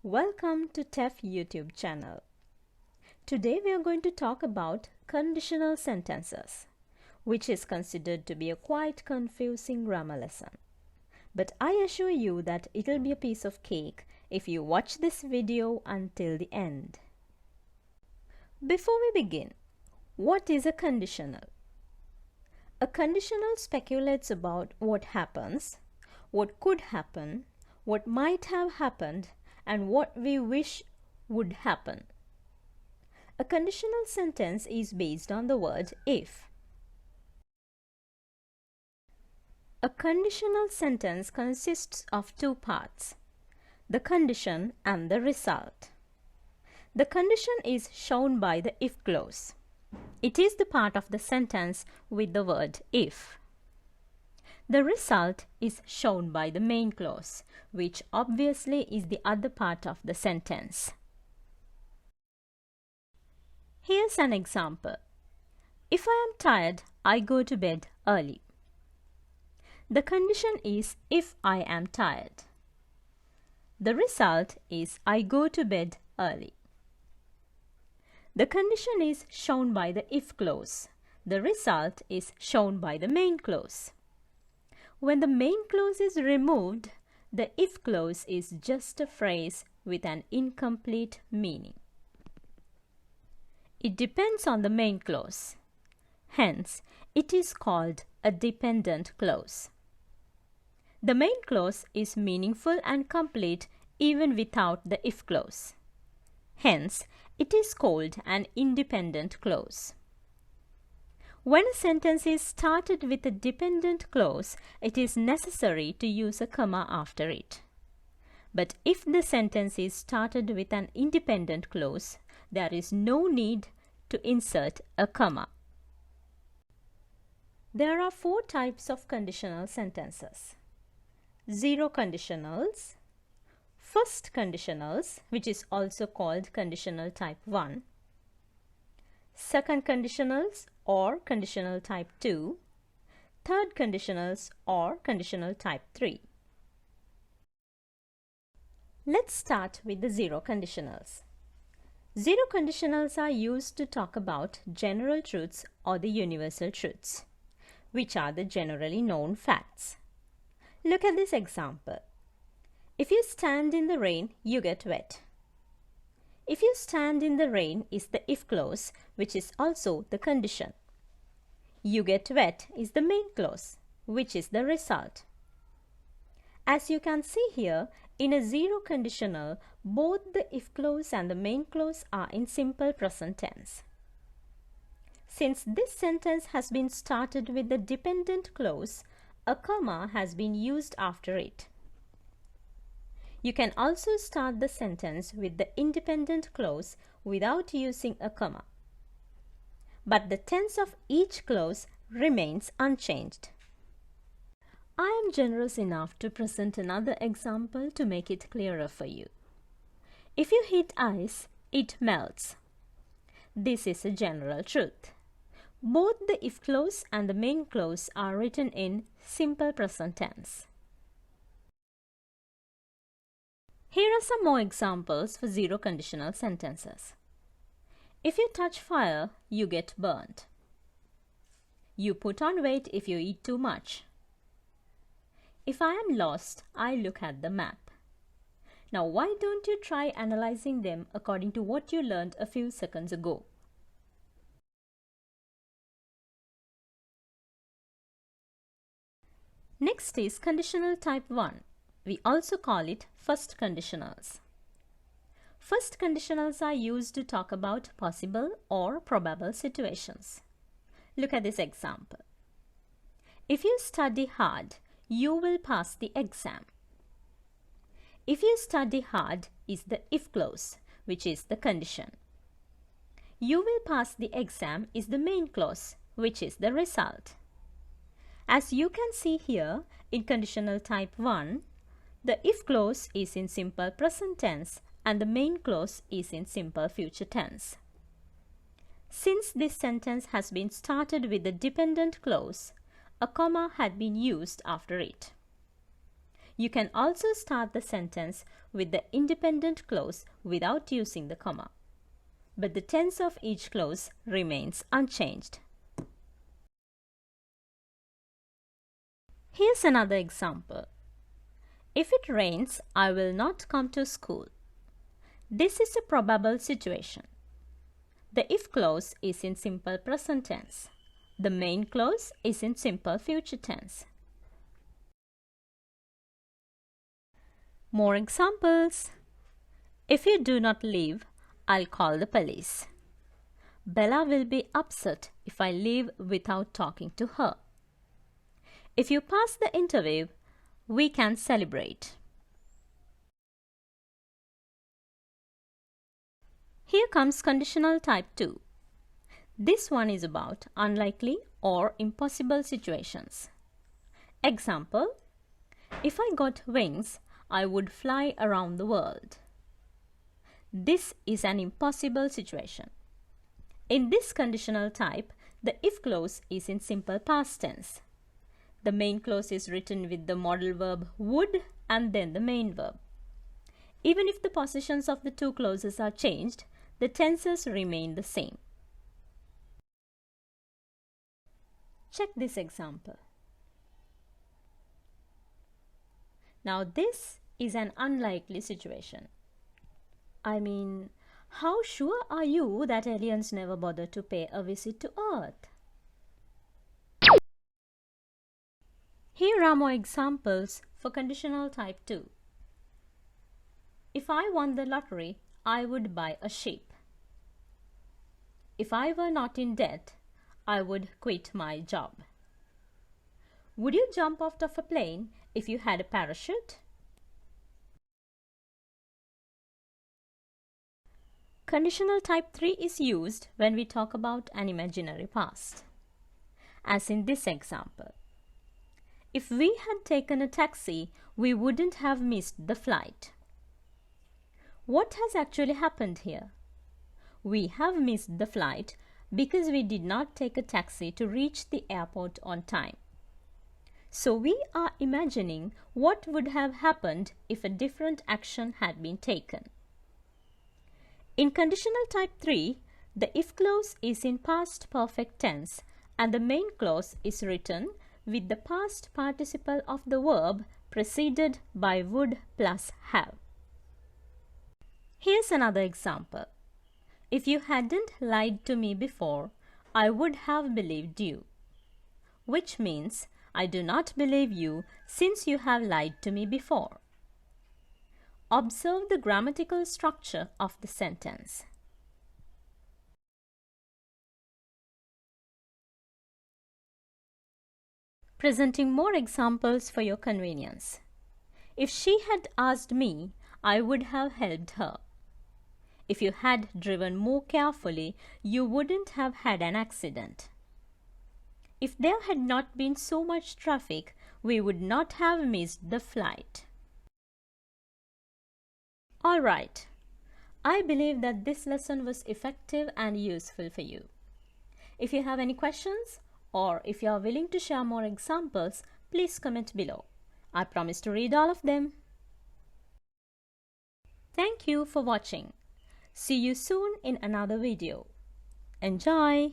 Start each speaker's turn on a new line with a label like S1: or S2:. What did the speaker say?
S1: Welcome to TEF YouTube channel. Today we are going to talk about conditional sentences, which is considered to be a quite confusing grammar lesson. But I assure you that it'll be a piece of cake if you watch this video until the end. Before we begin, what is a conditional? A conditional speculates about what happens, what could happen, what might have happened, and what we wish would happen. A conditional sentence is based on the word if. A conditional sentence consists of two parts, the condition and the result. The condition is shown by the if clause. It is the part of the sentence with the word if. The result is shown by the main clause, which obviously is the other part of the sentence. Here's an example. If I am tired, I go to bed early. The condition is if I am tired. The result is I go to bed early. The condition is shown by the if clause. The result is shown by the main clause. When the main clause is removed, the if clause is just a phrase with an incomplete meaning. It depends on the main clause. Hence, it is called a dependent clause. The main clause is meaningful and complete even without the if clause. Hence, it is called an independent clause. When a sentence is started with a dependent clause, it is necessary to use a comma after it. But if the sentence is started with an independent clause, there is no need to insert a comma. There are four types of conditional sentences. Zero conditionals, first conditionals, which is also called conditional type 1, second conditionals or conditional type 2, third conditionals or conditional type 3. Let's start with the zero conditionals. Zero conditionals are used to talk about general truths or the universal truths, which are the generally known facts. Look at this example. If you stand in the rain, you get wet. If you stand in the rain is the if clause, which is also the condition. You get wet is the main clause, which is the result. As you can see here, in a zero conditional, both the if clause and the main clause are in simple present tense. Since this sentence has been started with the dependent clause, a comma has been used after it. You can also start the sentence with the independent clause without using a comma. But the tense of each clause remains unchanged. I am generous enough to present another example to make it clearer for you. If you heat ice, it melts. This is a general truth. Both the if clause and the main clause are written in simple present tense. Here are some more examples for zero conditional sentences. If you touch fire, you get burnt. You put on weight if you eat too much. If I am lost, I look at the map. Now, why don't you try analyzing them according to what you learned a few seconds ago? Next is conditional type 1. We also call it first conditionals. First conditionals are used to talk about possible or probable situations. Look at this example. If you study hard, you will pass the exam. If you study hard is the if clause, which is the condition. You will pass the exam is the main clause, which is the result. As you can see here, in conditional type 1, the if clause is in simple present tense and the main clause is in simple future tense. Since this sentence has been started with the dependent clause, a comma had been used after it. You can also start the sentence with the independent clause without using the comma, but the tense of each clause remains unchanged. Here's another example. If it rains, I will not come to school. This is a probable situation. The if clause is in simple present tense. The main clause is in simple future tense. More examples. If you do not leave, I'll call the police. Bella will be upset if I leave without talking to her. If you pass the interview, we can celebrate. Here comes conditional type 2. This one is about unlikely or impossible situations. Example, if I got wings, I would fly around the world. This is an impossible situation. In this conditional type, the if clause is in simple past tense. The main clause is written with the modal verb would and then the main verb. Even if the positions of the two clauses are changed, the tenses remain the same. Check this example. Now this is an unlikely situation. I mean, how sure are you that aliens never bother to pay a visit to Earth? Here are more examples for conditional type 2. If I won the lottery, I would buy a sheep. If I were not in debt, I would quit my job. Would you jump out of a plane if you had a parachute? Conditional type 3 is used when we talk about an imaginary past. As in this example. If we had taken a taxi, we wouldn't have missed the flight. What has actually happened here? We have missed the flight because we did not take a taxi to reach the airport on time. So we are imagining what would have happened if a different action had been taken. In conditional type 3, the if clause is in past perfect tense and the main clause is written with the past participle of the verb preceded by would plus have. Here's another example. If you hadn't lied to me before, I would have believed you. Which means, I do not believe you since you have lied to me before. Observe the grammatical structure of the sentence. Presenting more examples for your convenience. If she had asked me, I would have helped her. If you had driven more carefully, you wouldn't have had an accident. If there had not been so much traffic, we would not have missed the flight. Alright, I believe that this lesson was effective and useful for you. If you have any questions or if you are willing to share more examples, please comment below. I promise to read all of them. Thank you for watching. See you soon in another video. Enjoy!